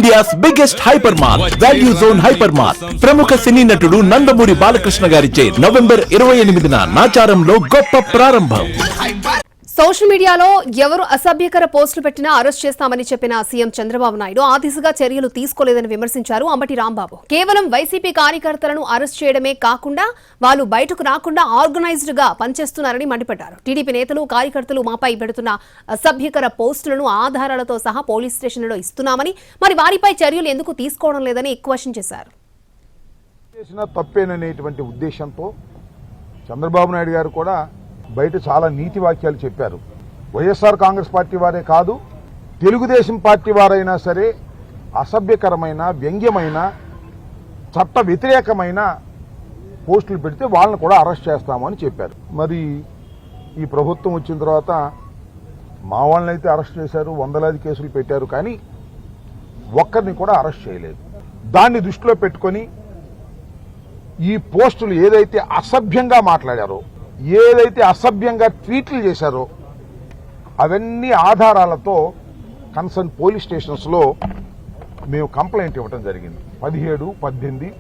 India's biggest hyper mart value zone hyper mart ప్రముఖ సినీ నటుడు నందమూరి బాలకృష్ణ గారిచే నవంబర్ 28న నాచారంలో గొప్ప ప్రారంభం. సోషల్ మీడియాలో ఎవరు అసభ్యకర పోస్టులు పెట్టినా అరెస్ట్ చేస్తామని చెప్పిన సీఎం చంద్రబాబు నాయుడు ఆ దిశగా చర్యలు తీసుకోలేదని విమర్శించారు అంబటి రాంబాబు. కేవలం వైసీపీ కార్యకర్తలను అరెస్ట్ చేయడమే కాకుండా వాళ్ళు బయటకు రాకుండా ఆర్గనైజ్డ్ గా పనిచేస్తున్నారని మండిపడ్డారు. టీడీపీ నేతలు కార్యకర్తలు మాపై పెడుతున్న అసభ్యకర పోస్టులను ఆధారాలతో సహా పోలీస్ స్టేషన్లలో ఇస్తున్నామని, మరి వారిపై చర్యలు ఎందుకు తీసుకోవడం లేదని క్వశ్చన్ చేశారు. తప్పేననేటువంటి ఉద్దేశంతో చంద్రబాబు నాయుడు గారు కూడా బయట చాలా నీతి వాక్యాలు చెప్పారు. వైఎస్ఆర్ కాంగ్రెస్ పార్టీ వారే కాదు, తెలుగుదేశం పార్టీ వారైనా సరే అసభ్యకరమైన, వ్యంగ్యమైన, చట్ట వ్యతిరేకమైన పోస్టులు పెడితే వాళ్ళని కూడా అరెస్ట్ చేస్తామని చెప్పారు. మరి ఈ ప్రభుత్వం వచ్చిన తర్వాత మా వాళ్ళని అయితే అరెస్ట్ చేశారు, వందలాది కేసులు పెట్టారు, కానీ ఒక్కరిని కూడా అరెస్ట్ చేయలేదు. దాన్ని దృష్టిలో పెట్టుకొని ఈ పోస్టులు ఏదైతే అసభ్యంగా మాట్లాడారో, ఏదైతే అసభ్యంగా ట్వీట్లు చేశారో అవన్నీ ఆధారాలతో కన్సర్న్ పోలీస్ స్టేషన్స్లో మేము కంప్లైంట్ ఇవ్వడం జరిగింది. 17, 18